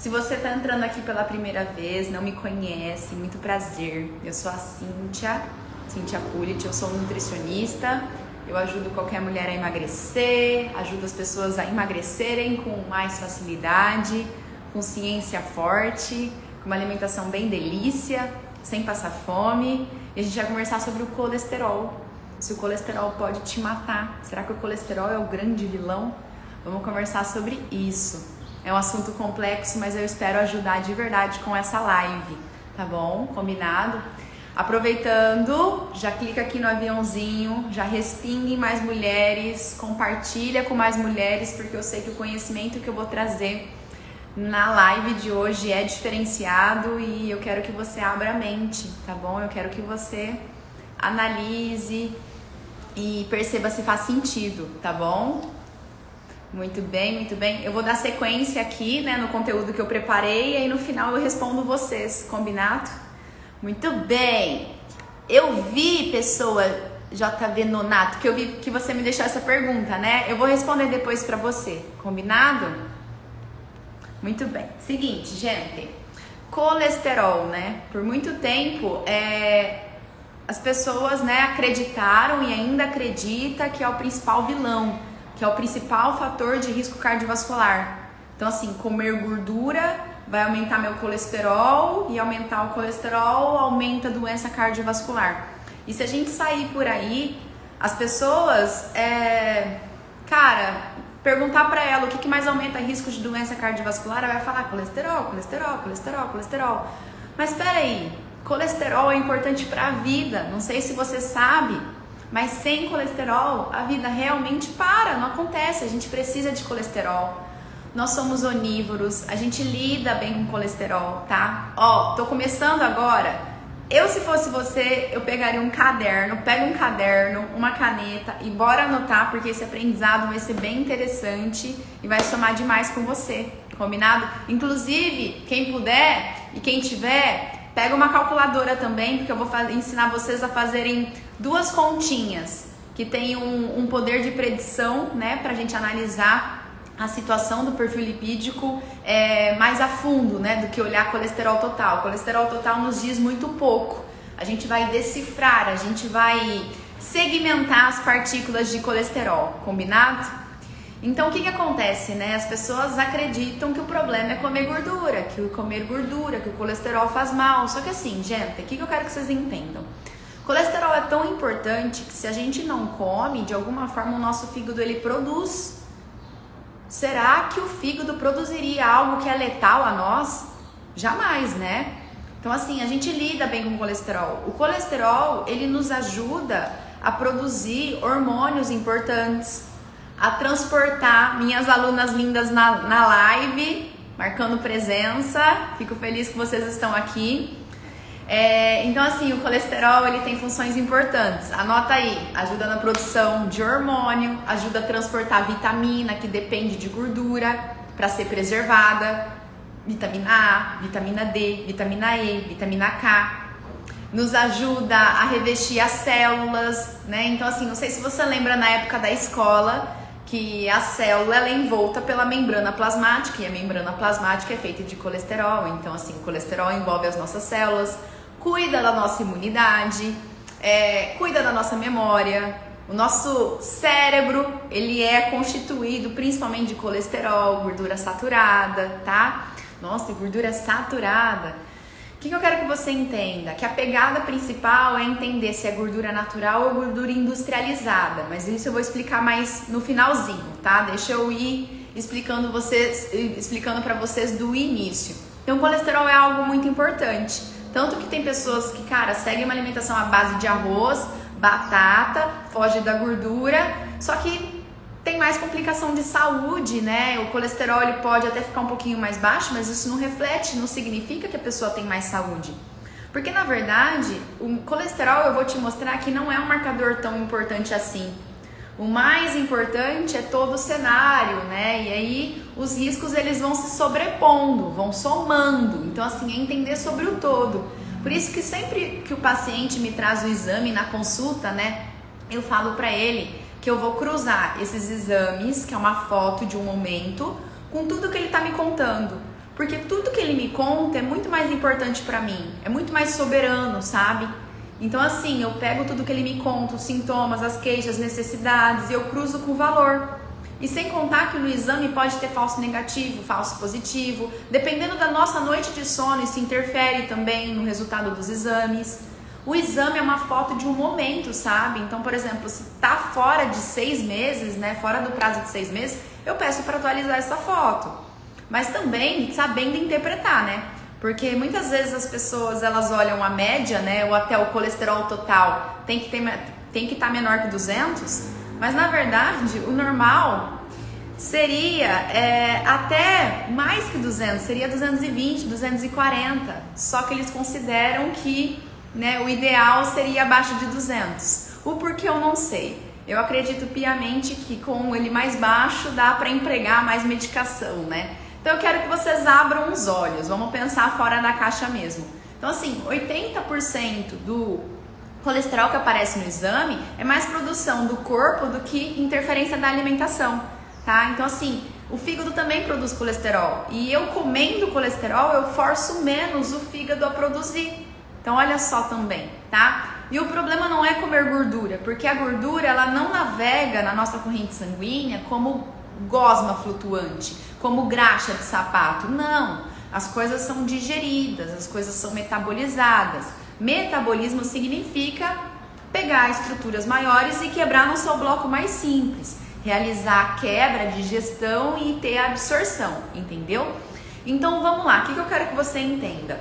Se você está entrando aqui pela primeira vez, não me conhece, muito prazer. Eu sou a Cíntia Pulit, eu sou nutricionista. Eu ajudo qualquer mulher a emagrecer, ajudo as pessoas a emagrecerem com mais facilidade, com ciência forte, com uma alimentação bem delícia, sem passar fome. E a gente vai conversar sobre o colesterol. Se o colesterol pode te matar. Será que o colesterol é o grande vilão? Vamos conversar sobre isso. É um assunto complexo, mas eu espero ajudar de verdade com essa live, tá bom? Combinado? Aproveitando, já clica aqui no aviãozinho, já respingue mais mulheres, compartilha com mais mulheres, porque eu sei que o conhecimento que eu vou trazer na live de hoje é diferenciado e eu quero que você abra a mente, tá bom? Eu quero que você analise e perceba se faz sentido, tá bom? Muito bem, muito bem. Eu vou dar sequência aqui, né, no conteúdo que eu preparei e aí no final eu respondo vocês, combinado? Muito bem. Eu vi, pessoa JV Nonato, que eu vi que você me deixou essa pergunta, né? Eu vou responder depois pra você, combinado? Muito bem. Seguinte, gente. Colesterol, né? Por muito tempo, as pessoas, né, acreditaram e ainda acreditam que é o principal vilão, que é o principal fator de risco cardiovascular. Então, assim, comer gordura vai aumentar meu colesterol e aumentar o colesterol aumenta a doença cardiovascular. E se a gente sair por aí, as pessoas, perguntar pra ela o que mais aumenta risco de doença cardiovascular, ela vai falar colesterol, colesterol, colesterol, colesterol. Mas peraí, colesterol é importante para a vida, não sei se você sabe, mas sem colesterol a vida realmente para, não acontece, a gente precisa de colesterol. Nós somos onívoros, a gente lida bem com colesterol, tá? Ó, tô começando agora. Eu, se fosse você, eu pegaria um caderno, pega um caderno, uma caneta e bora anotar, porque esse aprendizado vai ser bem interessante e vai somar demais com você, combinado? Inclusive, quem puder e quem tiver, pega uma calculadora também, porque eu vou ensinar vocês a fazerem duas continhas que tem um poder de predição, né, pra gente analisar a situação do perfil lipídico mais a fundo, né, do que olhar colesterol total. Colesterol total nos diz muito pouco. A gente vai decifrar, a gente vai segmentar as partículas de colesterol, combinado? Então, o que acontece, né? As pessoas acreditam que o problema é comer gordura, que o colesterol faz mal. Só que assim, gente, o que eu quero que vocês entendam? Colesterol é tão importante que se a gente não come, de alguma forma o nosso fígado ele produz. Será que o fígado produziria algo que é letal a nós? Jamais, né? Então assim, a gente lida bem com o colesterol. O colesterol, ele nos ajuda a produzir hormônios importantes, a transportar minhas alunas lindas na live, marcando presença. Fico feliz que vocês estão aqui. Então assim, o colesterol ele tem funções importantes. Anota aí, ajuda na produção de hormônio, ajuda a transportar vitamina que depende de gordura para ser preservada, vitamina A, vitamina D, vitamina E, vitamina K. Nos ajuda a revestir as células, né? Então assim, não sei se você lembra na época da escola que a célula ela é envolta pela membrana plasmática e a membrana plasmática é feita de colesterol. Então assim, o colesterol envolve as nossas células, cuida da nossa imunidade, cuida da nossa memória. O nosso cérebro, ele é constituído principalmente de colesterol, gordura saturada, tá? Nossa, gordura saturada. O que eu quero que você entenda? Que a pegada principal é entender se é gordura natural ou gordura industrializada. Mas isso eu vou explicar mais no finalzinho, tá? Deixa eu ir explicando para vocês do início. Então, o colesterol é algo muito importante. Tanto que tem pessoas que, cara, seguem uma alimentação à base de arroz, batata, foge da gordura, só que tem mais complicação de saúde, né? O colesterol ele pode até ficar um pouquinho mais baixo, mas isso não reflete, não significa que a pessoa tem mais saúde. Porque, na verdade, o colesterol eu vou te mostrar que não é um marcador tão importante assim. O mais importante é todo o cenário, né? E aí os riscos eles vão se sobrepondo, vão somando. Então assim, é entender sobre o todo. Por isso que sempre que o paciente me traz o exame na consulta, né? Eu falo pra ele que eu vou cruzar esses exames, que é uma foto de um momento, com tudo que ele tá me contando. Porque tudo que ele me conta é muito mais importante pra mim, é muito mais soberano, sabe? Então assim, eu pego tudo que ele me conta, os sintomas, as queixas, as necessidades, e eu cruzo com o valor. E sem contar que no exame pode ter falso negativo, falso positivo, dependendo da nossa noite de sono, isso interfere também no resultado dos exames. O exame é uma foto de um momento, sabe? Então, por exemplo, se tá fora de 6 meses, né, fora do prazo de 6 meses, eu peço para atualizar essa foto. Mas também sabendo interpretar, né? Porque muitas vezes as pessoas, elas olham a média, né, ou até o colesterol total tem que estar menor que 200, mas na verdade o normal seria até mais que 200, seria 220, 240, só que eles consideram que, né, o ideal seria abaixo de 200. O porquê eu não sei. Eu acredito piamente que com ele mais baixo dá para empregar mais medicação, né? Então eu quero que vocês abram os olhos, vamos pensar fora da caixa mesmo. Então assim, 80% do colesterol que aparece no exame é mais produção do corpo do que interferência da alimentação, tá? Então assim, o fígado também produz colesterol e eu comendo colesterol eu forço menos o fígado a produzir. Então olha só também, tá? E o problema não é comer gordura, porque a gordura ela não navega na nossa corrente sanguínea como gosma flutuante, como graxa de sapato. Não, as coisas são digeridas, as coisas são metabolizadas. Metabolismo significa pegar estruturas maiores e quebrar no seu bloco mais simples, realizar a quebra, digestão e ter a absorção, entendeu? Então vamos lá, o que eu quero que você entenda?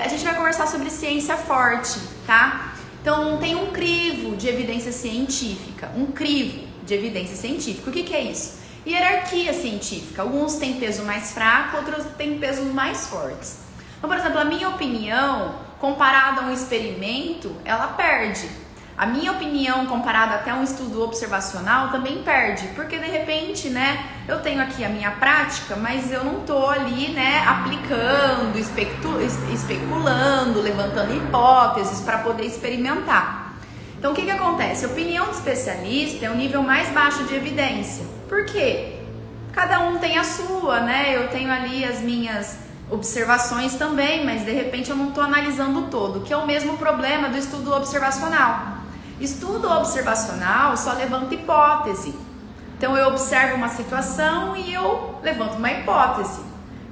A gente vai conversar sobre ciência forte, tá? Então tem um crivo de evidência científica, o que é isso? Hierarquia científica, alguns têm peso mais fraco, outros têm pesos mais fortes. Então, por exemplo, a minha opinião comparada a um experimento, ela perde. A minha opinião comparada até um estudo observacional também perde, porque de repente, né, eu tenho aqui a minha prática, mas eu não tô ali, né, aplicando, especulando, levantando hipóteses para poder experimentar. Então, o que acontece? A opinião de especialista é o nível mais baixo de evidência. Por quê? Cada um tem a sua, né? Eu tenho ali as minhas observações também, mas de repente eu não estou analisando o todo, que é o mesmo problema do estudo observacional. Estudo observacional só levanta hipótese. Então eu observo uma situação e eu levanto uma hipótese.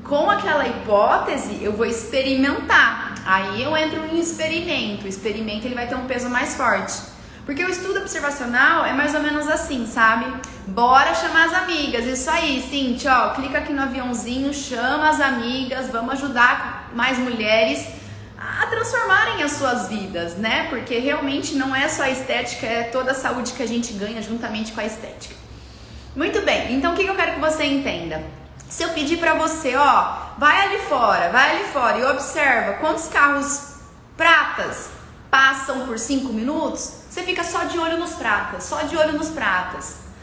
Com aquela hipótese eu vou experimentar. Aí eu entro em experimento. O experimento ele vai ter um peso mais forte. Porque o estudo observacional é mais ou menos assim, sabe? Bora chamar as amigas. Isso aí, Cintia, ó, clica aqui no aviãozinho, chama as amigas, vamos ajudar mais mulheres a transformarem as suas vidas, né? Porque realmente não é só a estética, é toda a saúde que a gente ganha juntamente com a estética. Muito bem, então o que eu quero que você entenda? Se eu pedir pra você, ó, vai ali fora e observa quantos carros pratas passam por 5 minutos, você fica só de olho nos pratas,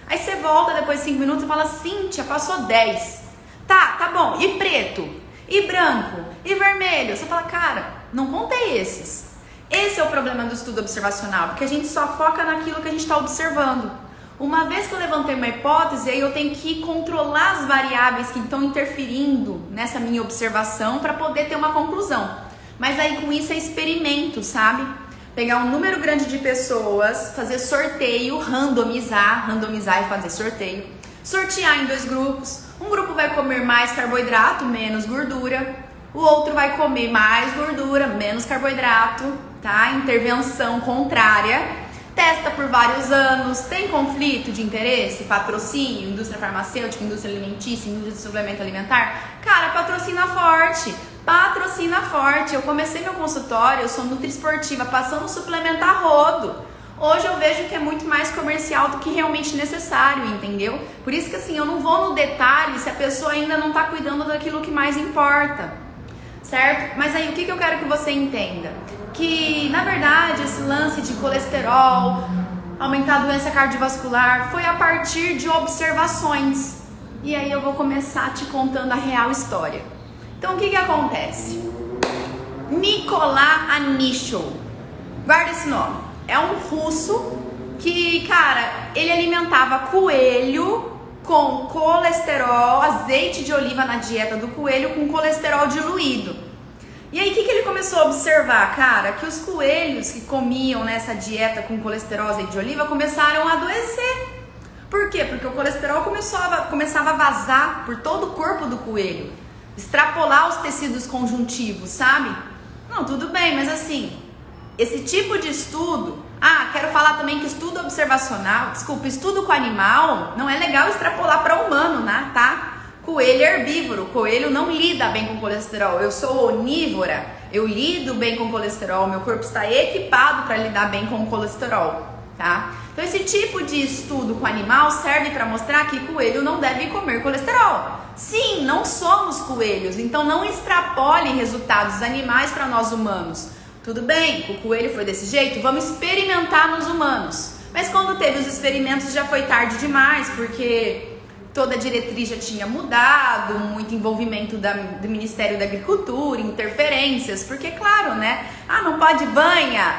Aí você volta depois de 5 minutos e fala, Cíntia, passou 10. Tá bom, e preto? E branco? E vermelho? Você fala, cara, não contei esses. Esse é o problema do estudo observacional, porque a gente só foca naquilo que a gente está observando. Uma vez que eu levantei uma hipótese, aí eu tenho que controlar as variáveis que estão interferindo nessa minha observação para poder ter uma conclusão. Mas aí com isso é experimento, sabe? Pegar um número grande de pessoas, fazer sorteio, randomizar e fazer sorteio. Sortear em 2 grupos. Um grupo vai comer mais carboidrato, menos gordura. O outro vai comer mais gordura, menos carboidrato, tá? Intervenção contrária. Testa por vários anos. Tem conflito de interesse? Patrocínio, indústria farmacêutica, indústria alimentícia, indústria de suplemento alimentar? Cara, patrocina forte. Eu comecei meu consultório, eu sou nutriesportiva, passando suplementar rodo. Hoje eu vejo que é muito mais comercial do que realmente necessário, entendeu? Por isso que assim, eu não vou no detalhe se a pessoa ainda não está cuidando daquilo que mais importa, certo? Mas aí o que eu quero que você entenda? Que na verdade esse lance de colesterol, aumentar a doença cardiovascular, foi a partir de observações. E aí eu vou começar te contando a real história. Então o que acontece? Nikolai Anichov, guarda esse nome, é um russo que, cara, ele alimentava coelho com colesterol, azeite de oliva na dieta do coelho com colesterol diluído. E aí o que ele começou a observar, cara? Que os coelhos que comiam nessa dieta com colesterol, azeite de oliva, começaram a adoecer. Por quê? Porque o colesterol começava a vazar por todo o corpo do coelho, extrapolar os tecidos conjuntivos, sabe? Não, tudo bem, mas assim, esse tipo de estudo... quero falar também que estudo observacional, estudo com animal, não é legal extrapolar para humano, né, tá? Coelho é herbívoro, coelho não lida bem com colesterol. Eu sou onívora, eu lido bem com colesterol, meu corpo está equipado para lidar bem com o colesterol, tá? Então esse tipo de estudo com animal serve para mostrar que coelho não deve comer colesterol. Sim, não somos coelhos, então não extrapole resultados animais para nós humanos. Tudo bem, o coelho foi desse jeito, vamos experimentar nos humanos. Mas quando teve os experimentos já foi tarde demais, porque toda a diretriz já tinha mudado, muito envolvimento do Ministério da Agricultura, interferências, porque claro, né? Não pode banha,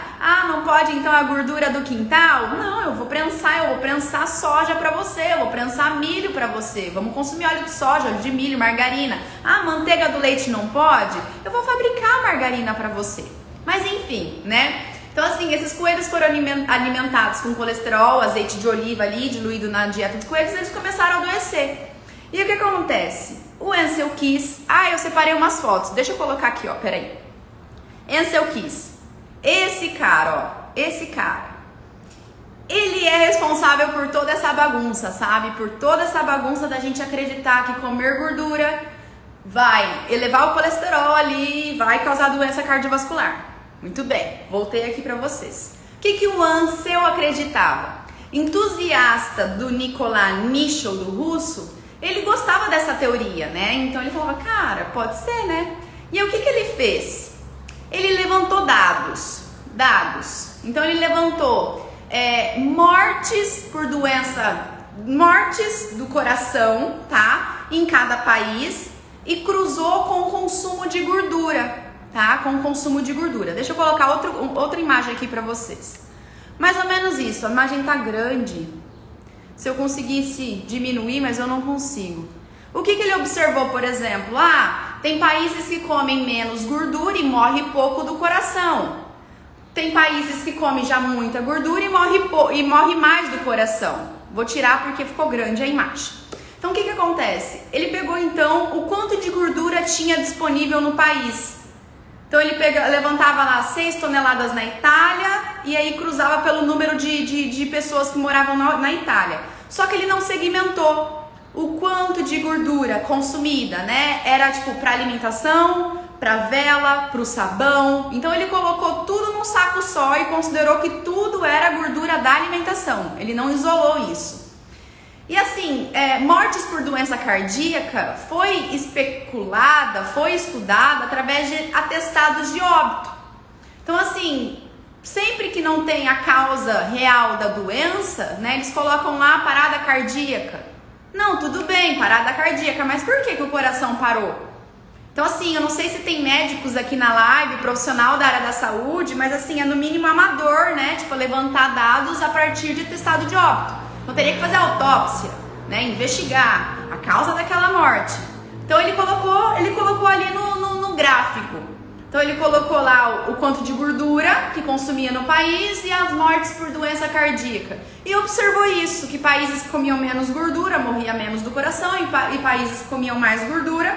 não pode então a gordura do quintal. Não, eu vou prensar soja pra você, eu vou prensar milho pra você. Vamos consumir óleo de soja, óleo de milho, margarina. Manteiga do leite não pode? Eu vou fabricar margarina pra você. Mas enfim, né? Então assim, esses coelhos foram alimentados com colesterol, azeite de oliva ali, diluído na dieta dos coelhos, eles começaram a adoecer. E o que acontece? O Ansel Keys, eu separei umas fotos, deixa eu colocar aqui, ó, peraí. Ansel Keys, esse cara, ele é responsável por toda essa bagunça, sabe? Por toda essa bagunça da gente acreditar que comer gordura vai elevar o colesterol ali, vai causar doença cardiovascular. Muito bem, voltei aqui para vocês. O que o Ansel acreditava? Entusiasta do Nikolai Nichol, do russo, ele gostava dessa teoria, né? Então ele falava, cara, pode ser, né? E aí o que ele fez? Ele levantou dados. Então ele levantou mortes por doença, mortes do coração, tá? Em cada país e cruzou com o consumo de gordura. Tá? Com o consumo de gordura. Deixa eu colocar outra imagem aqui pra vocês. Mais ou menos isso. A imagem tá grande. Se eu conseguisse diminuir, mas eu não consigo. O que ele observou, por exemplo? Tem países que comem menos gordura e morre pouco do coração. Tem países que comem já muita gordura e morre mais do coração. Vou tirar porque ficou grande a imagem. Então o que acontece? Ele pegou então o quanto de gordura tinha disponível no país. Então ele levantava lá 6 toneladas na Itália e aí cruzava pelo número de pessoas que moravam na Itália. Só que ele não segmentou o quanto de gordura consumida, né? Era tipo para alimentação, para vela, para o sabão. Então ele colocou tudo num saco só e considerou que tudo era gordura da alimentação. Ele não isolou isso. E assim, mortes por doença cardíaca foi especulada, foi estudada através de atestados de óbito. Então assim, sempre que não tem a causa real da doença, né, eles colocam lá parada cardíaca. Não, tudo bem, parada cardíaca, mas por que o coração parou? Então assim, eu não sei se tem médicos aqui na live, profissional da área da saúde, mas assim, é no mínimo amador, né, tipo levantar dados a partir de atestado de óbito. Então teria que fazer autópsia, né? Investigar a causa daquela morte. Então ele colocou ali no gráfico. Então ele colocou lá o quanto de gordura que consumia no país e as mortes por doença cardíaca. E observou isso, que países que comiam menos gordura morria menos do coração e países que comiam mais gordura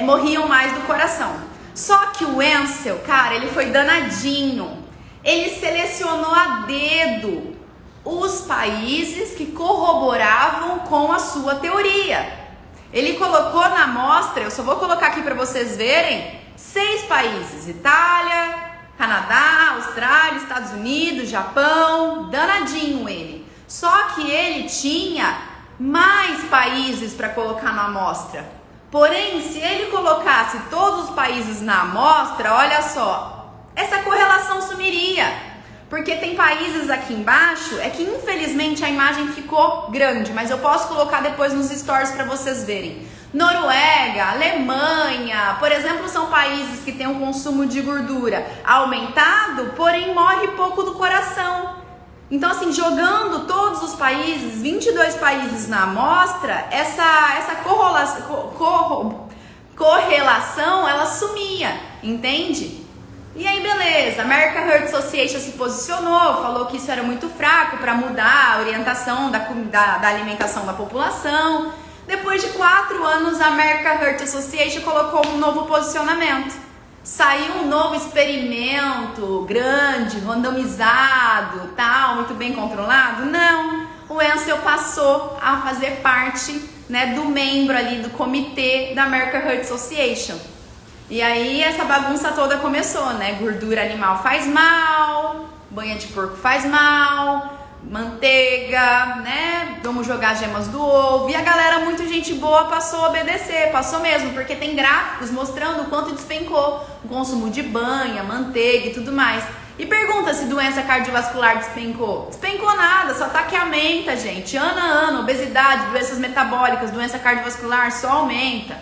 morriam mais do coração. Só que o Ansel, cara, ele foi danadinho. Ele selecionou a dedo os países que corroboravam com a sua teoria. Ele colocou na amostra, eu só vou colocar aqui para vocês verem, 6 países: Itália, Canadá, Austrália, Estados Unidos, Japão. Danadinho ele. Só que ele tinha mais países para colocar na amostra. Porém, se ele colocasse todos os países na amostra, olha só, essa correlação sumiria. Porque tem países aqui embaixo, que infelizmente a imagem ficou grande, mas eu posso colocar depois nos stories para vocês verem. Noruega, Alemanha, por exemplo, são países que têm um consumo de gordura aumentado, porém morre pouco do coração. Então, assim, jogando todos os países, 22 países na amostra, essa correlação, ela sumia, entende? E aí, beleza, a American Heart Association se posicionou, falou que isso era muito fraco para mudar a orientação da alimentação da população. Depois de 4 anos, a American Heart Association colocou um novo posicionamento. Saiu um novo experimento grande, randomizado, tal, muito bem controlado? Não, o Ansel passou a fazer parte, né, do membro ali do comitê da American Heart Association. E aí essa bagunça toda começou, né? Gordura animal faz mal, banha de porco faz mal, manteiga, né? Vamos jogar gemas do ovo. E a galera, muito gente boa, passou a obedecer, passou mesmo, porque tem gráficos mostrando o quanto despencou o consumo de banha, manteiga e tudo mais. E pergunta se doença cardiovascular despencou. Despencou nada, só tá que aumenta, gente. Ano a ano, obesidade, doenças metabólicas, doença cardiovascular só aumenta,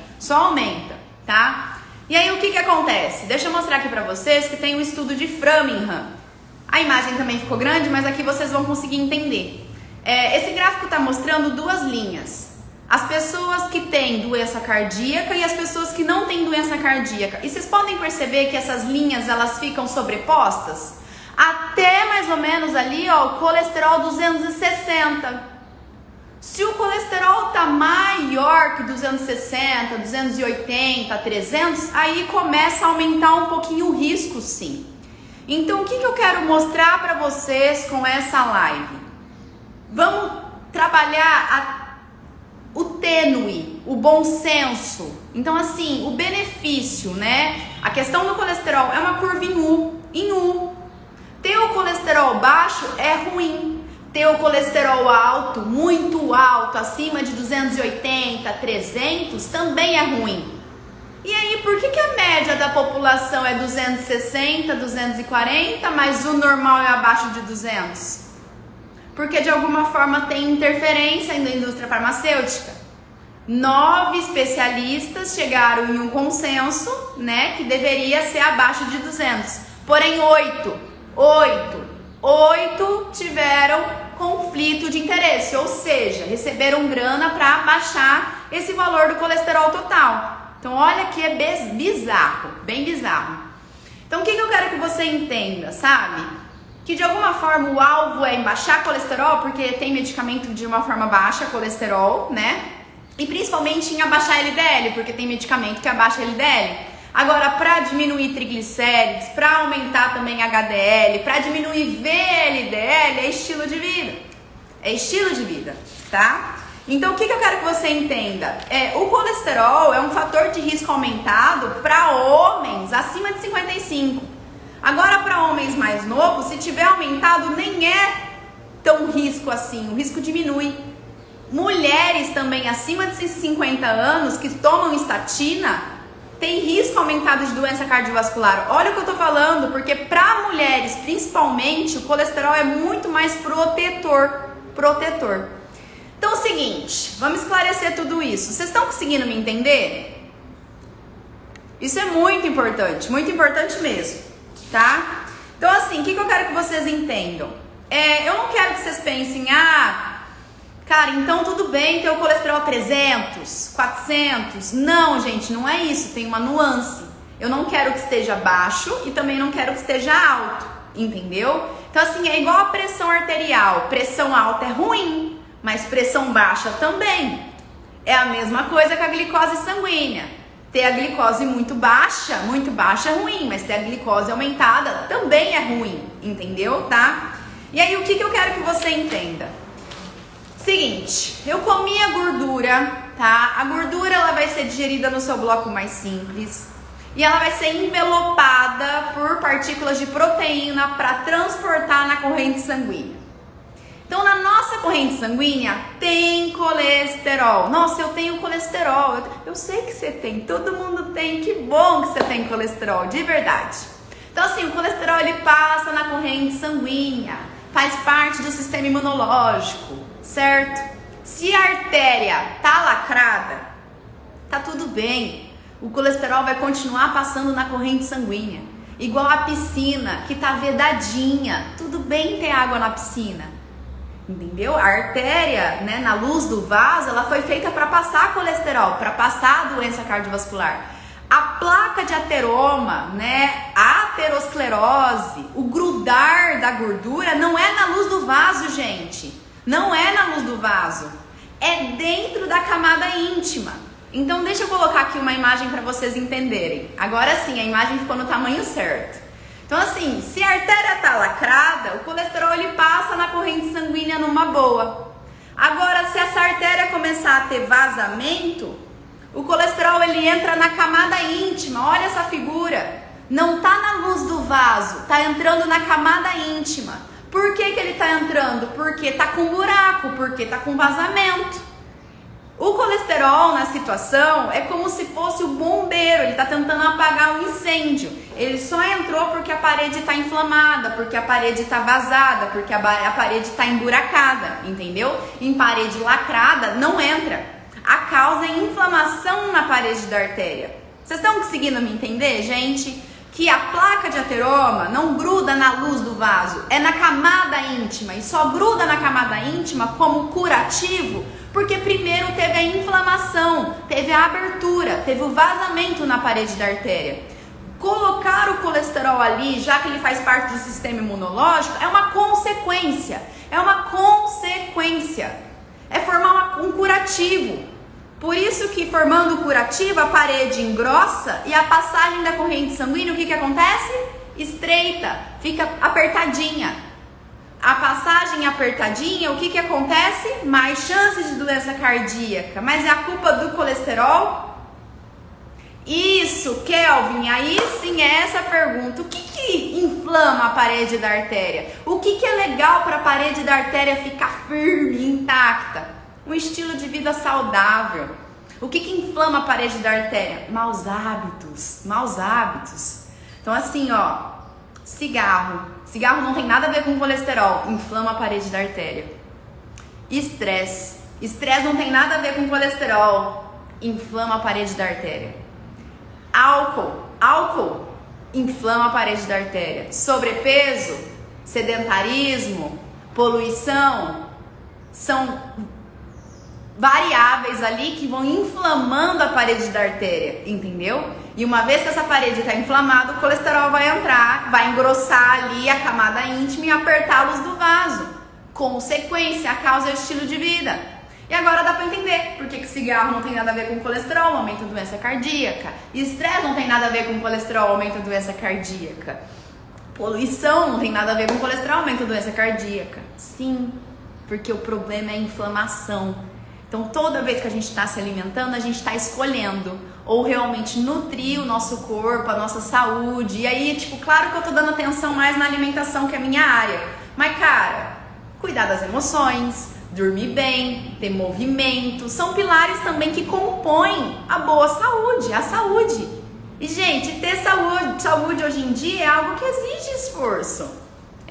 tá? E aí o que acontece? Deixa eu mostrar aqui pra vocês que tem um estudo de Framingham. A imagem também ficou grande, mas aqui vocês vão conseguir entender. Esse gráfico está mostrando 2 linhas. As pessoas que têm doença cardíaca e as pessoas que não têm doença cardíaca. E vocês podem perceber que essas linhas, elas ficam sobrepostas? Até mais ou menos ali, ó, o colesterol 260. Se o colesterol tá maior que 260, 280, 300, aí começa a aumentar um pouquinho o risco, sim. Então, o que eu quero mostrar para vocês com essa live? Vamos trabalhar o tênue, o bom senso. Então, assim, o benefício, né? A questão do colesterol é uma curva em U. Ter o colesterol baixo é ruim. Ter o colesterol alto, muito alto, acima de 280, 300, também é ruim. E aí, por que a média da população é 260, 240, mas o normal é abaixo de 200? Porque de alguma forma tem interferência da indústria farmacêutica. 9 especialistas chegaram em um consenso, né, que deveria ser abaixo de 200. Porém, 8 tiveram conflito de interesse, ou seja, receberam grana para baixar esse valor do colesterol total. Então, olha que é bizarro, bem bizarro. Então, o que eu quero que você entenda, sabe? Que de alguma forma o alvo é em baixar colesterol, porque tem medicamento de uma forma baixa colesterol, né? E principalmente em abaixar LDL, porque tem medicamento que abaixa LDL. Agora, para diminuir triglicérides, para aumentar também HDL, para diminuir VLDL, é estilo de vida. É estilo de vida, tá? Então, o que eu quero que você entenda? O colesterol é um fator de risco aumentado para homens acima de 55. Agora, para homens mais novos, se tiver aumentado, nem é tão risco assim, o risco diminui. Mulheres também acima de 50 anos que tomam estatina, tem risco aumentado de doença cardiovascular. Olha o que eu tô falando, porque para mulheres, principalmente, o colesterol é muito mais protetor. Então é o seguinte, vamos esclarecer tudo isso. Vocês estão conseguindo me entender? Isso é muito importante mesmo, tá? Então assim, o que eu quero que vocês entendam? Eu não quero que vocês pensem, cara, então tudo bem ter o colesterol 300, 400. Não, gente, não é isso, tem uma nuance. Eu não quero que esteja baixo e também não quero que esteja alto, entendeu? Então assim, é igual a pressão arterial. Pressão alta é ruim, mas pressão baixa também. É a mesma coisa que a glicose sanguínea. Ter a glicose muito baixa é ruim, mas ter a glicose aumentada também é ruim, entendeu? Tá? E aí, o que eu quero que você entenda? Seguinte, eu comi a gordura, tá? A gordura, ela vai ser digerida no seu bloco mais simples e ela vai ser envelopada por partículas de proteína para transportar na corrente sanguínea. Então, na nossa corrente sanguínea tem colesterol. Nossa, eu tenho colesterol. Eu sei que você tem, todo mundo tem. Que bom que você tem colesterol, de verdade. Então, assim, o colesterol ele passa na corrente sanguínea, faz parte do sistema imunológico, certo? Se a artéria tá lacrada, tá tudo bem. O colesterol vai continuar passando na corrente sanguínea. igual a piscina que tá vedadinha. Tudo bem ter água na piscina, entendeu? A artéria, né, na luz do vaso, ela foi feita para passar colesterol, para passar a doença cardiovascular. A placa de ateroma, né, a aterosclerose, o grudar da gordura não é na luz do vaso, gente. Não é na luz do vaso. É dentro da camada íntima. Então deixa eu colocar aqui uma imagem para vocês entenderem. Agora sim, a imagem ficou no tamanho certo. Então assim, se a artéria tá lacrada, o colesterol ele passa na corrente sanguínea numa boa. Agora, se essa artéria começar a ter vazamento, o colesterol ele entra na camada íntima. Olha essa figura. Não tá na luz do vaso, tá entrando na camada íntima. Por que ele tá entrando? Porque tá com buraco, porque tá com vazamento. O colesterol na situação é como se fosse o bombeiro, ele tá tentando apagar um incêndio. Ele só entrou porque a parede tá inflamada, porque a parede tá vazada, porque a parede tá emburacada, entendeu? Em parede lacrada não entra. A causa é inflamação na parede da artéria. Vocês estão conseguindo me entender, gente? Que a placa de ateroma não gruda na luz do vaso, é na camada íntima. E só gruda na camada íntima como curativo, porque primeiro teve a inflamação, teve a abertura, teve o vazamento na parede da artéria. Colocar o colesterol ali, já que ele faz parte do sistema imunológico, é uma consequência. É uma consequência. É formar um curativo. Por isso que formando o curativo, a parede engrossa e a passagem da corrente sanguínea, o que acontece? Estreita, fica apertadinha. A passagem apertadinha, o que acontece? Mais chances de doença cardíaca. Mas é a culpa do colesterol? Isso, Kelvin, aí sim é essa pergunta. O que inflama a parede da artéria? O que é legal para a parede da artéria ficar firme, intacta? Um estilo de vida saudável. O que inflama a parede da artéria? Maus hábitos, maus hábitos. Então assim, ó, cigarro. Cigarro não tem nada a ver com colesterol, inflama a parede da artéria. Estresse. Estresse não tem nada a ver com colesterol, inflama a parede da artéria. Álcool inflama a parede da artéria. Sobrepeso, sedentarismo, poluição, são variáveis ali que vão inflamando a parede da artéria, entendeu? E uma vez que essa parede está inflamada, o colesterol vai entrar, vai engrossar ali a camada íntima e apertar a luz do vaso. Consequência, a causa é o estilo de vida. E agora dá para entender por que cigarro não tem nada a ver com colesterol, aumenta a doença cardíaca. Estresse não tem nada a ver com colesterol, aumenta a doença cardíaca. Poluição não tem nada a ver com colesterol, aumenta a doença cardíaca. Sim, porque o problema é a inflamação. Então toda vez que a gente está se alimentando, a gente está escolhendo ou realmente nutrir o nosso corpo, a nossa saúde. E aí, tipo, claro que eu tô dando atenção mais na alimentação, que é a minha área. Mas, cara, cuidar das emoções, dormir bem, ter movimento, são pilares também que compõem a boa saúde, a saúde. E, gente, ter saúde hoje em dia é algo que exige esforço.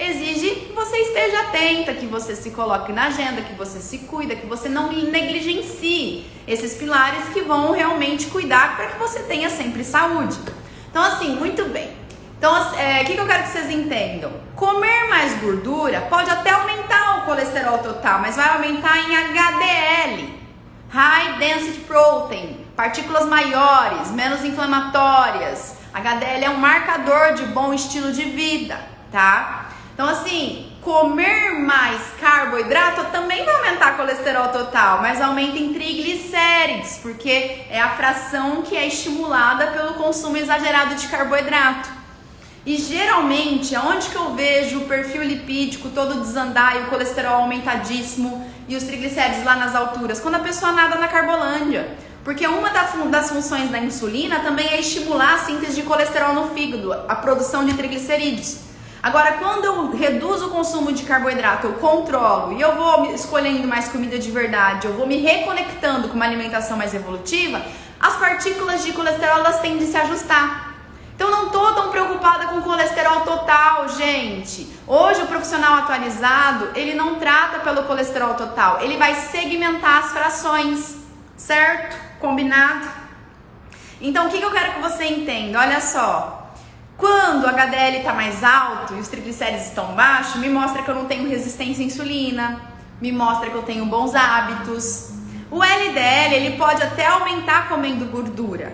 Exige que você esteja atenta, que você se coloque na agenda, que você se cuida, que você não negligencie esses pilares que vão realmente cuidar para que você tenha sempre saúde. Então, assim, muito bem. Então, o que eu quero que vocês entendam? Comer mais gordura pode até aumentar o colesterol total, mas vai aumentar em HDL, High Density Protein, partículas maiores, menos inflamatórias. HDL é um marcador de bom estilo de vida, tá? Então, assim, comer mais carboidrato também vai aumentar colesterol total, mas aumenta em triglicérides, porque é a fração que é estimulada pelo consumo exagerado de carboidrato. E geralmente, aonde que eu vejo o perfil lipídico todo desandar e o colesterol aumentadíssimo e os triglicérides lá nas alturas? Quando a pessoa nada na Carbolândia. Porque uma das funções da insulina também é estimular a síntese de colesterol no fígado, a produção de triglicerídeos. Agora, quando eu reduzo o consumo de carboidrato, eu controlo e eu vou escolhendo mais comida de verdade, eu vou me reconectando com uma alimentação mais evolutiva, as partículas de colesterol elas tendem a se ajustar. Então, não estou tão preocupada com colesterol total, gente. Hoje, o profissional atualizado, ele não trata pelo colesterol total, ele vai segmentar as frações, certo? Combinado? Então, o que eu quero que você entenda? Olha só. Quando o HDL está mais alto e os triglicéridos estão baixos, me mostra que eu não tenho resistência à insulina, me mostra que eu tenho bons hábitos. O LDL, ele pode até aumentar comendo gordura,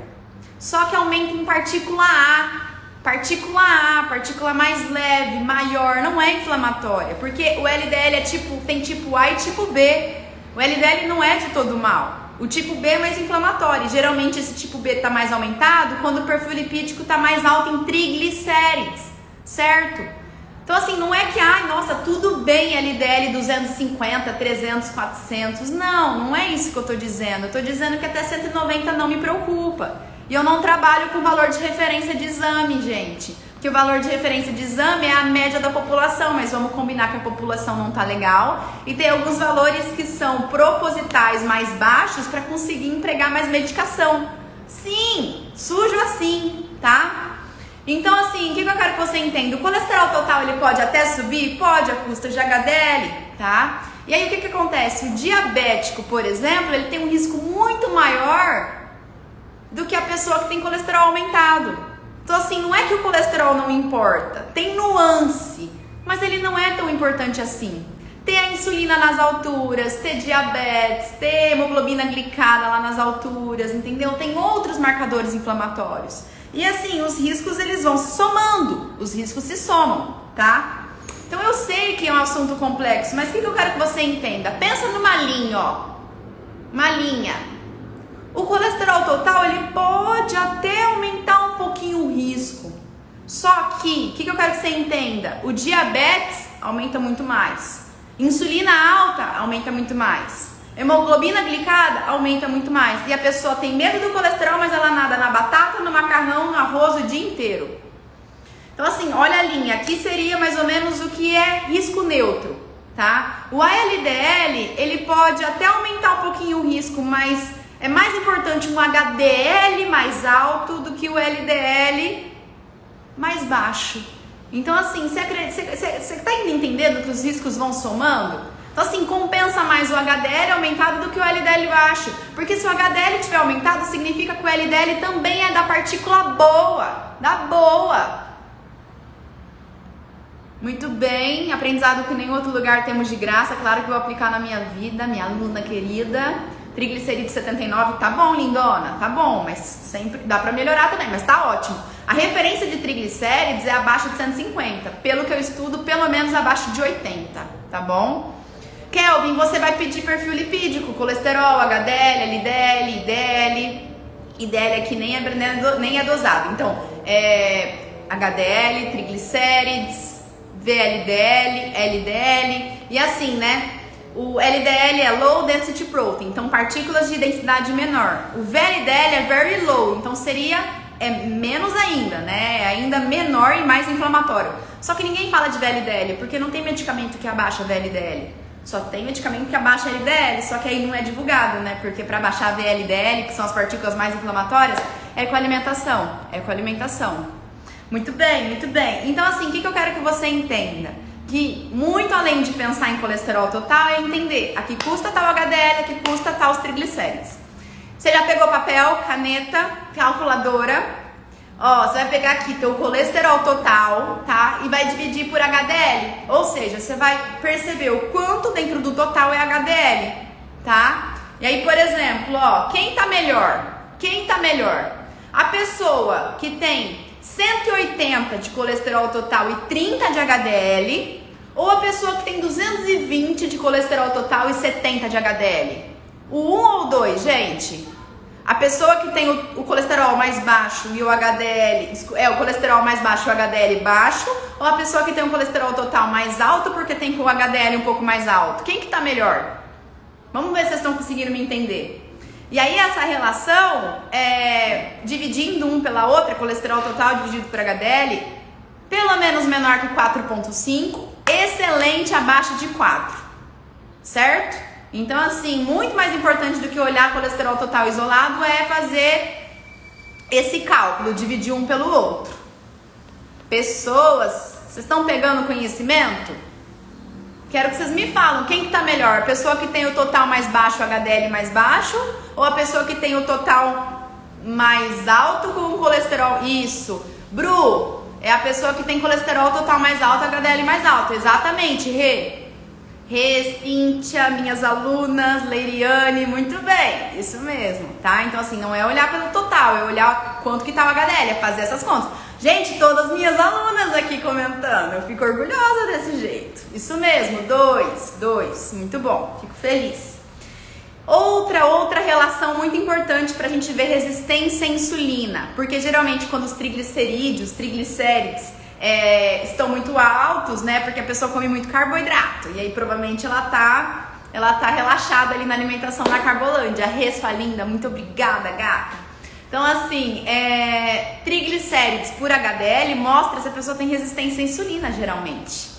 só que aumenta em partícula A, partícula mais leve, maior, não é inflamatória, porque o LDL tem tipo A e tipo B. O LDL não é de todo mal. O tipo B é mais inflamatório. Geralmente esse tipo B está mais aumentado quando o perfil lipídico está mais alto em triglicérides, certo? Então assim, não é que, nossa, tudo bem LDL 250, 300, 400. Não é isso que eu estou dizendo. Eu estou dizendo que até 190 não me preocupa. E eu não trabalho com valor de referência de exame, gente. Porque o valor de referência de exame é a média da população, mas vamos combinar que a população não tá legal. E tem alguns valores que são propositais mais baixos para conseguir empregar mais medicação. Sim, sujo assim, tá? Então assim, o que eu quero que você entenda? O colesterol total ele pode até subir? Pode, a custa de HDL, tá? E aí o que acontece? O diabético, por exemplo, ele tem um risco muito maior do que a pessoa que tem colesterol aumentado. Então assim, não é que o colesterol não importa, tem nuance, mas ele não é tão importante assim. Ter a insulina nas alturas, ter diabetes, ter hemoglobina glicada lá nas alturas, entendeu? Tem outros marcadores inflamatórios. E assim, os riscos eles vão se somando, os riscos se somam, tá? Então eu sei que é um assunto complexo, mas o que eu quero que você entenda? Pensa numa linha, ó, uma linha. O colesterol total, ele pode até aumentar um pouquinho o risco. Só que, o que eu quero que você entenda? O diabetes aumenta muito mais. Insulina alta aumenta muito mais. Hemoglobina glicada aumenta muito mais. E a pessoa tem medo do colesterol, mas ela nada na batata, no macarrão, no arroz o dia inteiro. Então assim, olha a linha. Aqui seria mais ou menos o que é risco neutro, tá? O LDL, ele pode até aumentar um pouquinho o risco, mas é mais importante um HDL mais alto do que o LDL mais baixo. Então assim, você está entendendo que os riscos vão somando? Então assim, compensa mais o HDL aumentado do que o LDL baixo. Porque se o HDL tiver aumentado, significa que o LDL também é da partícula boa, da boa. Muito bem, aprendizado que nem outro lugar temos de graça. Claro que vou aplicar na minha vida, minha aluna querida. Triglicerídeo 79, tá bom, lindona? Tá bom, mas sempre dá pra melhorar também, mas tá ótimo. A referência de triglicérides é abaixo de 150. Pelo que eu estudo, pelo menos abaixo de 80, tá bom? Kelvin, você vai pedir perfil lipídico, colesterol, HDL, LDL, IDL. IDL aqui nem é dosado. Então, HDL, triglicérides, VLDL, LDL e assim, né? O LDL é Low Density Protein, então partículas de densidade menor. O VLDL é Very Low, então seria menos ainda, né? É ainda menor e mais inflamatório. Só que ninguém fala de VLDL, porque não tem medicamento que abaixa VLDL. Só tem medicamento que abaixa LDL, só que aí não é divulgado, né? Porque para baixar VLDL, que são as partículas mais inflamatórias, é com alimentação. É com alimentação. Muito bem, muito bem. Então assim, o que eu quero que você entenda? Que muito além de pensar em colesterol total é entender a que custa tal HDL, a que custa tal os triglicéridos. Você já pegou papel, caneta, calculadora? Ó, você vai pegar aqui teu colesterol total, tá? E vai dividir por HDL. Ou seja, você vai perceber o quanto dentro do total é HDL, tá? E aí, por exemplo, ó, quem tá melhor? Quem tá melhor? A pessoa que tem 180 de colesterol total e 30 de HDL, ou a pessoa que tem 220 de colesterol total e 70 de HDL? O 1 ou o 2, gente? A pessoa que tem o colesterol mais baixo e o HDL, o colesterol mais baixo e o HDL baixo, ou a pessoa que tem um colesterol total mais alto porque tem o HDL um pouco mais alto? Quem que tá melhor? Vamos ver se vocês estão conseguindo me entender. E aí essa relação, dividindo um pela outra, colesterol total dividido por HDL, pelo menos menor que 4,5, excelente abaixo de 4, certo? Então assim, muito mais importante do que olhar colesterol total isolado é fazer esse cálculo, dividir um pelo outro. Pessoas, vocês estão pegando conhecimento? Quero que vocês me falam, quem que tá melhor? A pessoa que tem o total mais baixo, o HDL mais baixo? Ou a pessoa que tem o total mais alto com o colesterol? Isso. Bru, É a pessoa que tem colesterol total mais alto, HDL mais alto. Exatamente, Cíntia, minhas alunas, Leiriane, muito bem, isso mesmo, tá? Então assim, não é olhar pelo total, é olhar quanto que tá o HDL, é fazer essas contas. Gente, todas minhas alunas aqui comentando, eu fico orgulhosa desse jeito. Isso mesmo, 2, muito bom, fico feliz. Outra relação muito importante pra gente ver resistência à insulina, porque geralmente quando os triglicérides estão muito altos, né? Porque a pessoa come muito carboidrato e aí provavelmente ela tá relaxada ali na alimentação da Carbolândia. A sua linda, muito obrigada, gata. Então assim, triglicérides por HDL mostra se a pessoa tem resistência à insulina geralmente.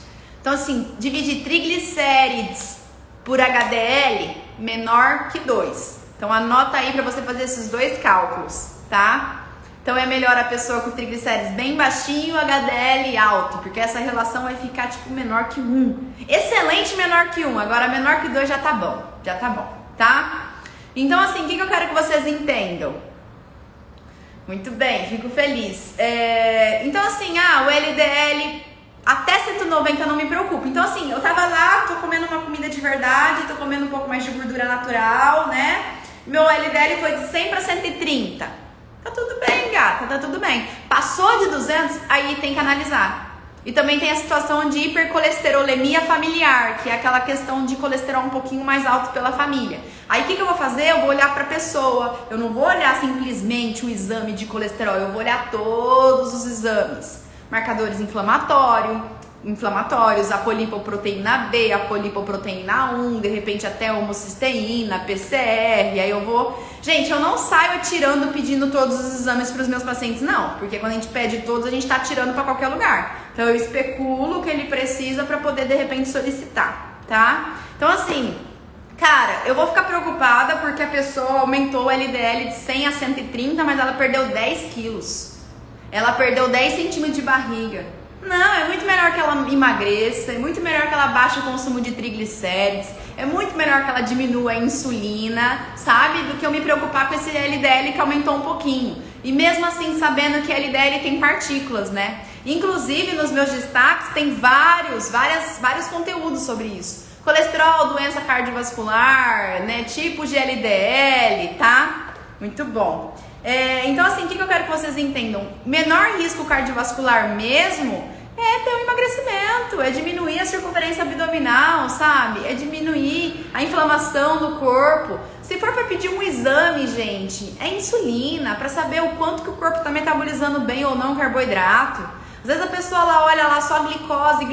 Então assim, dividir triglicérides por HDL menor que 2. Então anota aí pra você fazer esses dois cálculos, tá? Então é melhor a pessoa com triglicérides bem baixinho, HDL alto, porque essa relação vai ficar tipo menor que 1. Excelente menor que 1, agora menor que 2 já tá bom, tá? Então assim, o que eu quero que vocês entendam? Muito bem, fico feliz. Então assim, o LDL até 190 não me preocupa. Então assim, eu tava lá, tô comendo uma comida de verdade, tô comendo um pouco mais de gordura natural, né? Meu LDL foi de 100 para 130. Tá tudo bem, gata, tá tudo bem. Passou de 200, aí tem que analisar. E também tem a situação de hipercolesterolemia familiar, que é aquela questão de colesterol um pouquinho mais alto pela família. Aí o que eu vou fazer? Eu vou olhar pra pessoa. Eu não vou olhar simplesmente o exame de colesterol, eu vou olhar todos os exames. Marcadores inflamatórios, a polipoproteína B, a polipoproteína 1, de repente até homocisteína, PCR, aí eu vou... Gente, eu não saio pedindo todos os exames para os meus pacientes, não, porque quando a gente pede todos, a gente tá tirando para qualquer lugar. Então eu especulo o que ele precisa para poder, de repente, solicitar, tá? Então assim, cara, eu vou ficar preocupada porque a pessoa aumentou o LDL de 100 a 130, mas ela perdeu 10 quilos. Ela perdeu 10 centímetros de barriga. Não, é muito melhor que ela emagreça, é muito melhor que ela baixe o consumo de triglicérides, é muito melhor que ela diminua a insulina, sabe? Do que eu me preocupar com esse LDL que aumentou um pouquinho. E mesmo assim, sabendo que LDL tem partículas, né? Inclusive, nos meus destaques tem vários conteúdos sobre isso. Colesterol, doença cardiovascular, né? Tipos de LDL, tá? Muito bom. Então assim, o que eu quero que vocês entendam? Menor risco cardiovascular mesmo é ter um emagrecimento, é diminuir a circunferência abdominal, sabe? É diminuir a inflamação no corpo. Se for para pedir um exame, gente, é insulina, para saber o quanto que o corpo está metabolizando bem ou não carboidrato. Às vezes a pessoa lá olha lá só glicose,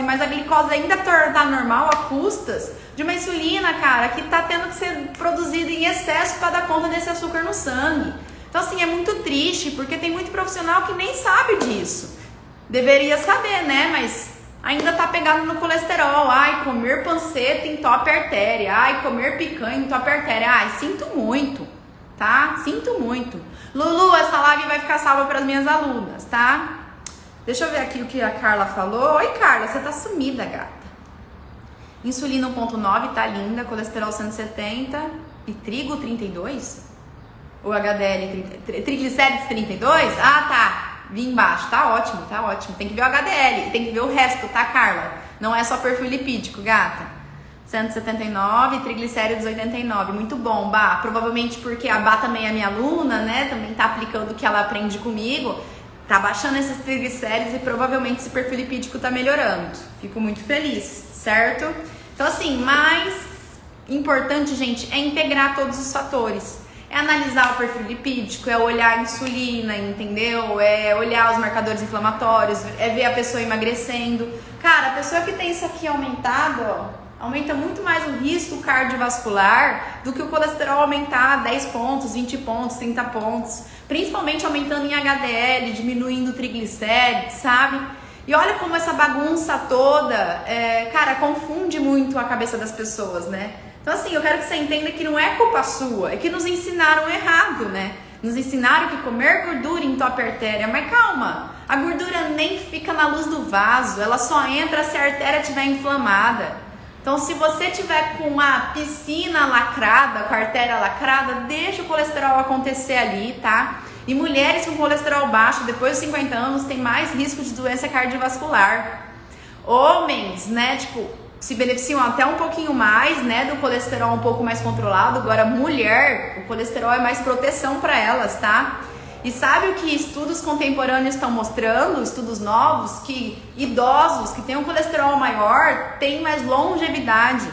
mas a glicose ainda tá normal a custas de uma insulina, cara, que tá tendo que ser produzida em excesso para dar conta desse açúcar no sangue. Então assim, é muito triste, porque tem muito profissional que nem sabe disso. Deveria saber, né? Mas ainda tá pegado no colesterol. Ai, comer panceta entope artéria. Ai, comer picanha entope artéria. Ai, sinto muito, tá? Sinto muito. Lulu, essa live vai ficar salva para as minhas alunas, tá? Deixa eu ver aqui o que a Carla falou. Oi, Carla, você tá sumida, gata. Insulina 1.9, tá linda. Colesterol 170 e trigo 32? O HDL, triglicérides 32? Ah, tá. Vi embaixo, tá ótimo, tá ótimo. Tem que ver o HDL, tem que ver o resto, tá, Carla? Não é só perfil lipídico, gata. 179, triglicéridos 89. Muito bom, Bá. Provavelmente porque a Bá também é minha aluna, né? Também tá aplicando o que ela aprende comigo. Tá baixando esses triglicéridos e provavelmente esse perfil lipídico tá melhorando. Fico muito feliz, certo? Então, assim, mais importante, gente, é integrar todos os fatores. É analisar o perfil lipídico, é olhar a insulina, entendeu? É olhar os marcadores inflamatórios, é ver a pessoa emagrecendo. Cara, a pessoa que tem isso aqui aumentado, ó, aumenta muito mais o risco cardiovascular do que o colesterol aumentar 10 pontos, 20 pontos, 30 pontos. Principalmente aumentando em HDL, diminuindo o triglicérides, sabe? E olha como essa bagunça toda, cara, confunde muito a cabeça das pessoas, né? Então assim, eu quero que você entenda que não é culpa sua, é que nos ensinaram errado, né? Nos ensinaram que comer gordura entope a artéria, mas calma, a gordura nem fica na luz do vaso, ela só entra se a artéria estiver inflamada. Então, se você tiver com a piscina lacrada, com a artéria lacrada, deixa o colesterol acontecer ali, tá? E mulheres com colesterol baixo, depois dos 50 anos, tem mais risco de doença cardiovascular. Homens, né, tipo, se beneficiam até um pouquinho mais, né, do colesterol um pouco mais controlado. Agora, mulher, o colesterol é mais proteção para elas, tá? E sabe o que estudos contemporâneos estão mostrando, estudos novos, que idosos que têm um colesterol maior têm mais longevidade.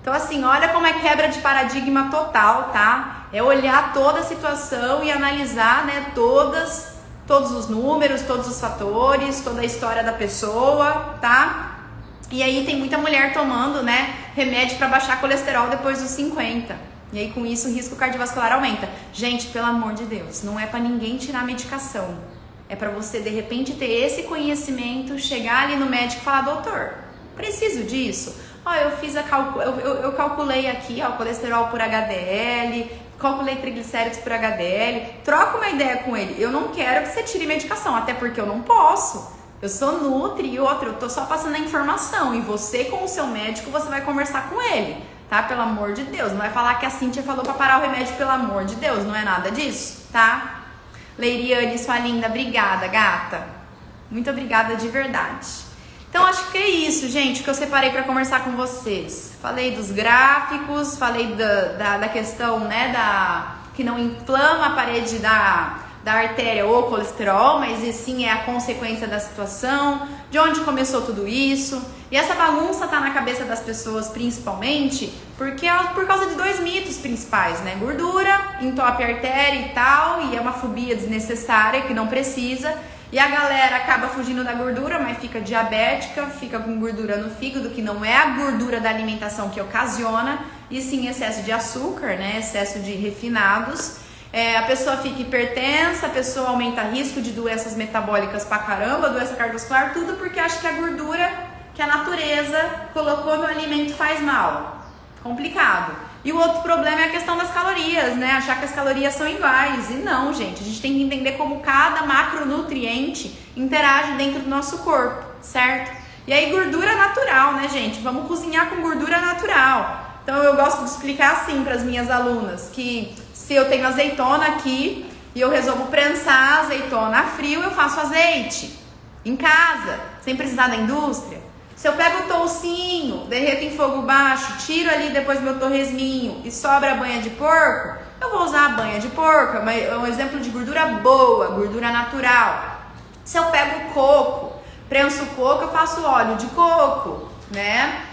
Então, assim, olha como é quebra de paradigma total, tá? É olhar toda a situação e analisar, né, todos os números, todos os fatores, toda a história da pessoa, tá? E aí tem muita mulher tomando, né, remédio para baixar colesterol depois dos 50. E aí com isso o risco cardiovascular aumenta. Gente, pelo amor de Deus, não é para ninguém tirar a medicação. É para você, de repente, ter esse conhecimento, chegar ali no médico e falar, doutor, preciso disso? Ó, eu fiz eu calculei aqui, ó, colesterol por HDL, calculei triglicéridos por HDL, troca uma ideia com ele. Eu não quero que você tire medicação, até porque eu não posso. Eu sou nutri e outra, eu tô só passando a informação. E você, com o seu médico, você vai conversar com ele, tá? Pelo amor de Deus. Não vai falar que a Cíntia falou pra parar o remédio, pelo amor de Deus. Não é nada disso, tá? Leiriane, sua linda, obrigada, gata. Muito obrigada de verdade. Então, acho que é isso, gente, que eu separei para conversar com vocês. Falei dos gráficos, falei da questão, né, que não inflama a parede da artéria ou colesterol, mas sim é a consequência da situação, de onde começou tudo isso. E essa bagunça tá na cabeça das pessoas principalmente porque por causa de dois mitos principais, né? Gordura, entope a artéria e tal, e é uma fobia desnecessária que não precisa. E a galera acaba fugindo da gordura, mas fica diabética, fica com gordura no fígado, que não é a gordura da alimentação que ocasiona, e sim excesso de açúcar, né? Excesso de refinados. A pessoa fica hipertensa, a pessoa aumenta risco de doenças metabólicas pra caramba, doença cardiovascular, tudo porque acha que a gordura que a natureza colocou no alimento faz mal. Complicado. E o outro problema é a questão das calorias, né? Achar que as calorias são iguais. E não, gente. A gente tem que entender como cada macronutriente interage dentro do nosso corpo, certo? E aí, gordura natural, né, gente? Vamos cozinhar com gordura natural. Então, eu gosto de explicar assim para as minhas alunas, que se eu tenho azeitona aqui e eu resolvo prensar a azeitona a frio, eu faço azeite em casa, sem precisar da indústria. Se eu pego o toucinho, derreto em fogo baixo, tiro ali depois meu torresminho e sobra a banha de porco, eu vou usar a banha de porco, é um exemplo de gordura boa, gordura natural. Se eu pego o coco, prenso o coco, eu faço óleo de coco, né?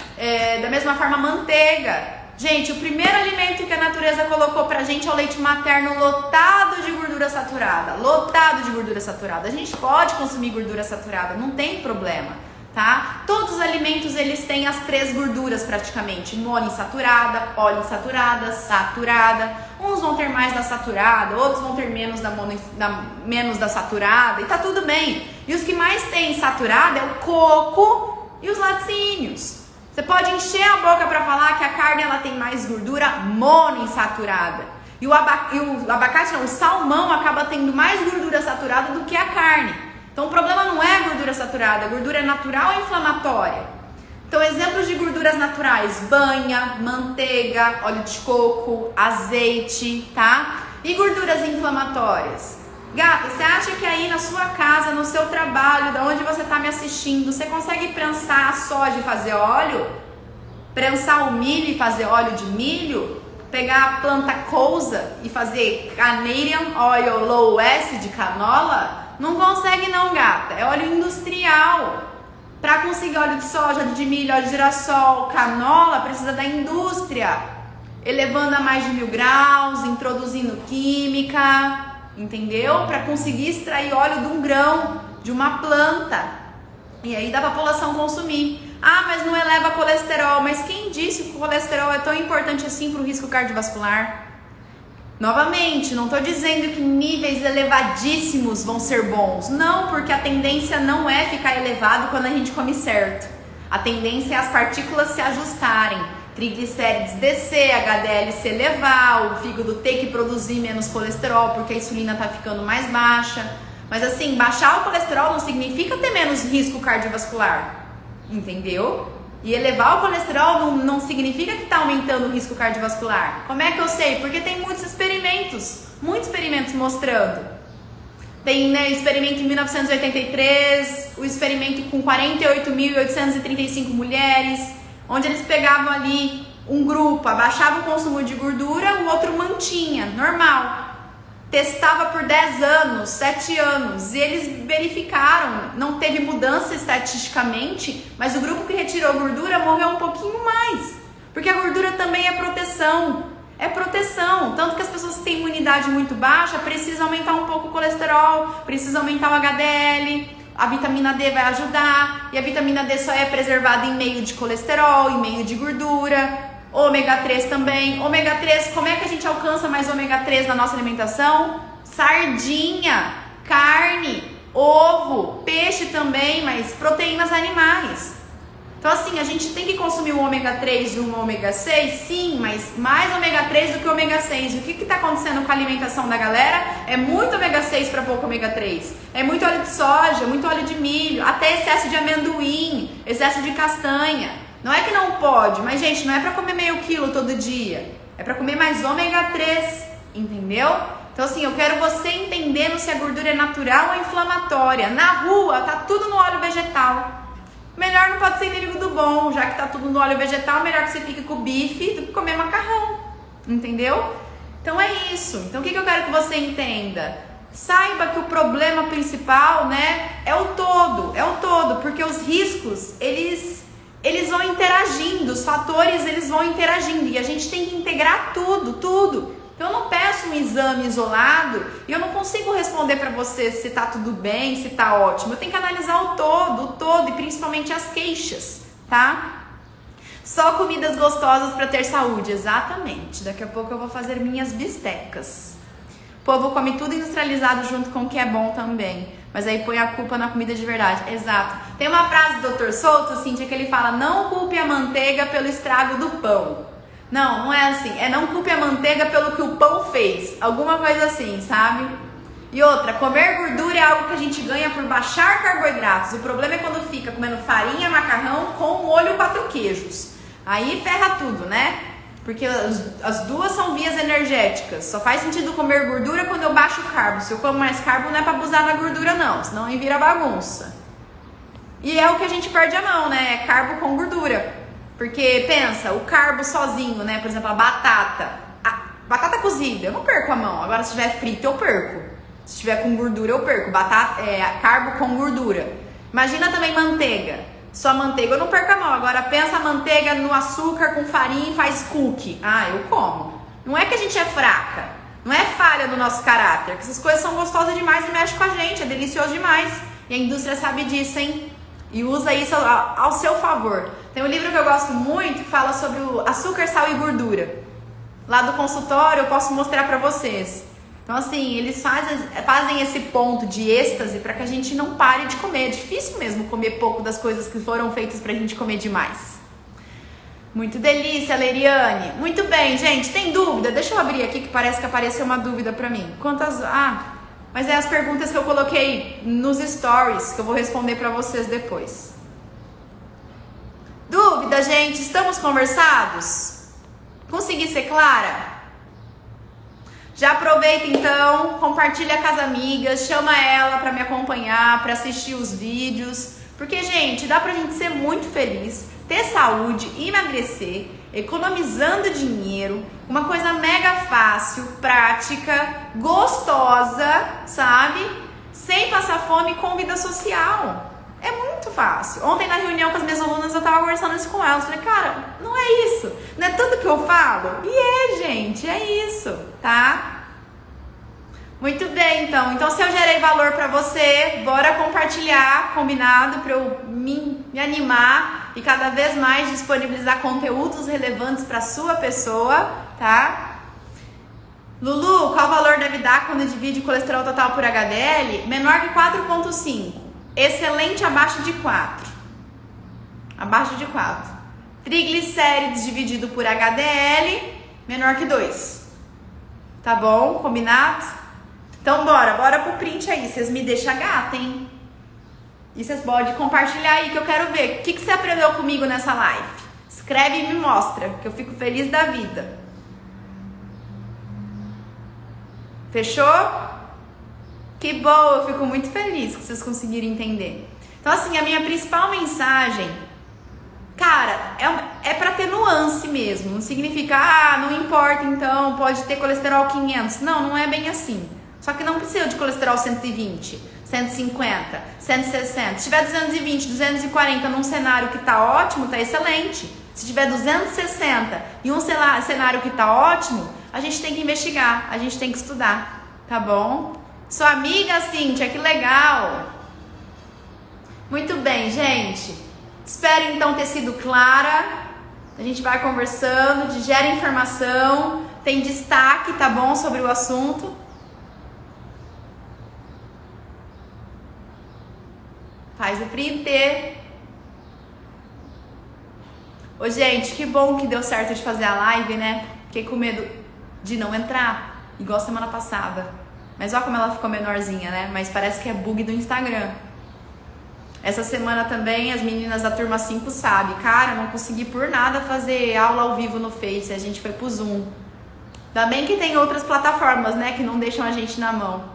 Da mesma forma, manteiga. Gente, o primeiro alimento que a natureza colocou pra gente é o leite materno lotado de gordura saturada. Lotado de gordura saturada. A gente pode consumir gordura saturada, não tem problema, tá? Todos os alimentos, eles têm as três gorduras praticamente. Monoinsaturada, poliinsaturada, saturada. Uns vão ter mais da saturada, outros vão ter menos menos da saturada. E tá tudo bem. E os que mais tem saturada é o coco e os laticínios. Você pode encher a boca para falar que a carne ela tem mais gordura monoinsaturada. E o abacate não, o salmão acaba tendo mais gordura saturada do que a carne. Então o problema não é a gordura saturada, a gordura é natural e inflamatória. Então exemplos de gorduras naturais, banha, manteiga, óleo de coco, azeite, tá? E gorduras inflamatórias. Gata, você acha que aí na sua casa, no seu trabalho, da onde você está me assistindo, você consegue prensar a soja e fazer óleo? Prensar o milho e fazer óleo de milho? Pegar a planta cousa e fazer Canadian Oil Low Acid de canola? Não consegue não, gata. É óleo industrial. Para conseguir óleo de soja, óleo de milho, óleo de girassol, canola, precisa da indústria. Elevando a mais de 1000 graus, introduzindo química... Entendeu? Para conseguir extrair óleo de um grão, de uma planta. E aí dá para a população consumir. Ah, mas não eleva colesterol. Mas quem disse que o colesterol é tão importante assim para o risco cardiovascular? Novamente, não estou dizendo que níveis elevadíssimos vão ser bons. Não, porque a tendência não é ficar elevado quando a gente come certo. A tendência é as partículas se ajustarem. Triglicérides descer, HDL se elevar, o fígado ter que produzir menos colesterol porque a insulina tá ficando mais baixa. Mas assim, baixar o colesterol não significa ter menos risco cardiovascular, entendeu? E elevar o colesterol não significa que está aumentando o risco cardiovascular. Como é que eu sei? Porque tem muitos experimentos mostrando. Tem, né, experimento em 1983, o experimento com 48.835 mulheres, onde eles pegavam ali um grupo, abaixava o consumo de gordura, o outro mantinha, normal. Testava por 10 anos, 7 anos, e eles verificaram, não teve mudança estatisticamente, mas o grupo que retirou gordura morreu um pouquinho mais, porque a gordura também é proteção, tanto que as pessoas que têm imunidade muito baixa precisam aumentar um pouco o colesterol, precisam aumentar o HDL, a vitamina D vai ajudar, e a vitamina D só é preservada em meio de colesterol, em meio de gordura. Ômega 3 também. Ômega 3, como é que a gente alcança mais ômega 3 na nossa alimentação? Sardinha, carne, ovo, peixe também, mas proteínas animais. Então assim, a gente tem que consumir um ômega 3 e um ômega 6, sim, mas mais ômega 3 do que ômega 6. E o que está acontecendo com a alimentação da galera? É muito ômega 6 para pouco ômega 3. É muito óleo de soja, muito óleo de milho, até excesso de amendoim, excesso de castanha. Não é que não pode, mas gente, não é pra comer meio quilo todo dia. É pra comer mais ômega 3, entendeu? Então assim, eu quero você entendendo se a gordura é natural ou inflamatória. Na rua, tá tudo no óleo vegetal. Melhor não pode ser inimigo do bom, já que tá tudo no óleo vegetal, melhor que você fique com o bife do que comer macarrão, entendeu? Então é isso. Então o que eu quero que você entenda? Saiba que o problema principal, né, é o todo, porque os riscos, eles vão interagindo, os fatores eles vão interagindo e a gente tem que integrar tudo. Então eu não peço um exame isolado e eu não consigo responder para você se tá tudo bem, se tá ótimo. Eu tenho que analisar o todo e principalmente as queixas, tá? Só comidas gostosas para ter saúde, exatamente. Daqui a pouco eu vou fazer minhas bistecas. O povo come tudo industrializado junto com o que é bom também. Mas aí põe a culpa na comida de verdade. Exato. Tem uma frase do Dr. Souto, Cíntia, que ele fala: não culpe a manteiga pelo estrago do pão. Não é assim. É não culpe a manteiga pelo que o pão fez. Alguma coisa assim, sabe? E outra, comer gordura é algo que a gente ganha por baixar carboidratos. O problema é quando fica comendo farinha, macarrão com molho 4 queijos. Aí ferra tudo, né? Porque as duas são vias energéticas. Só faz sentido comer gordura quando eu baixo o carbo. Se eu como mais carbo, não é pra abusar da gordura, não. Senão aí vira bagunça. E é o que a gente perde a mão, né? É carbo com gordura. Porque, pensa, o carbo sozinho, né? Por exemplo, a batata. A batata cozida, eu não perco a mão. Agora, se tiver frito, eu perco. Se tiver com gordura, eu perco. Carbo com gordura. Imagina também manteiga. Só manteiga eu não perco a mão. Agora pensa a manteiga no açúcar com farinha e faz cookie. Ah, eu como. Não é que a gente é fraca. Não é falha do nosso caráter. Essas coisas são gostosas demais e mexem com a gente. É delicioso demais. E a indústria sabe disso, hein? E usa isso ao seu favor. Tem um livro que eu gosto muito que fala sobre o açúcar, sal e gordura. Lá do consultório eu posso mostrar pra vocês. Então assim, eles fazem esse ponto de êxtase para que a gente não pare de comer. É difícil mesmo comer pouco das coisas que foram feitas pra gente comer demais. Muito delícia, Leriane. Muito bem, gente, tem dúvida? Deixa eu abrir aqui que parece que apareceu uma dúvida pra mim. Mas é as perguntas que eu coloquei nos stories que eu vou responder pra vocês depois. Dúvida, gente? Estamos conversados? Consegui ser clara? Já aproveita então, compartilha com as amigas, chama ela para me acompanhar, para assistir os vídeos, porque gente, dá pra gente ser muito feliz, ter saúde, emagrecer, economizando dinheiro, uma coisa mega fácil, prática, gostosa, sabe? Sem passar fome, com vida social. É muito fácil. Ontem na reunião com as minhas alunas eu tava conversando isso com elas. Falei, cara, não é isso. Não é tudo que eu falo? E gente, é isso, tá? Muito bem, então. Então se eu gerei valor pra você, bora compartilhar, combinado? Pra eu me animar e cada vez mais disponibilizar conteúdos relevantes pra sua pessoa, tá? Lulu, qual valor deve dar quando divide o colesterol total por HDL? Menor que 4,5. Excelente abaixo de 4. Abaixo de 4. Triglicérides dividido por HDL, menor que 2. Tá bom? Combinado? Então bora pro print aí. Vocês me deixam gata, hein? E vocês podem compartilhar aí que eu quero ver. O que você aprendeu comigo nessa live? Escreve e me mostra, que eu fico feliz da vida. Fechou? Que bom, eu fico muito feliz que vocês conseguiram entender. Então assim, a minha principal mensagem, cara, é pra ter nuance mesmo. Não significa, não importa então, pode ter colesterol 500. Não é bem assim. Só que não precisa de colesterol 120, 150, 160. Se tiver 220, 240 num cenário que tá ótimo, tá excelente. Se tiver 260 e um cenário que tá ótimo, a gente tem que investigar, a gente tem que estudar, tá bom? Sua amiga Cíntia, que legal! Muito bem, gente. Espero então ter sido clara. A gente vai conversando, digera informação, tem destaque, tá bom, sobre o assunto. Faz o print. Ô, gente, que bom que deu certo de fazer a live, né? Fiquei com medo de não entrar, igual semana passada. Mas olha como ela ficou menorzinha, né? Mas parece que é bug do Instagram. Essa semana também as meninas da turma 5 sabem. Cara, não consegui por nada fazer aula ao vivo no Face. A gente foi pro Zoom. Ainda bem que tem outras plataformas, né? Que não deixam a gente na mão.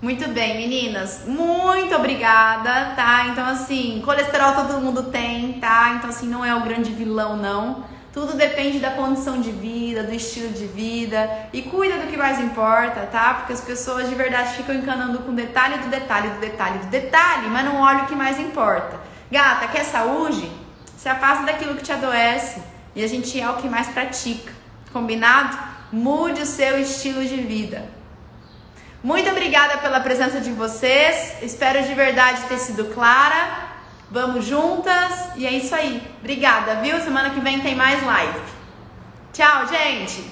Muito bem, meninas. Muito obrigada, tá? Então, assim, colesterol todo mundo tem, tá? Então, assim, não é o grande vilão, não. Tudo depende da condição de vida, do estilo de vida. E cuida do que mais importa, tá? Porque as pessoas de verdade ficam encanando com detalhe do detalhe, do detalhe, do detalhe, mas não olham o que mais importa. Gata, quer saúde? Se afasta daquilo que te adoece. E a gente é o que mais pratica. Combinado? Mude o seu estilo de vida. Muito obrigada pela presença de vocês. Espero de verdade ter sido clara. Vamos juntas. E é isso aí. Obrigada, viu? Semana que vem tem mais live. Tchau, gente!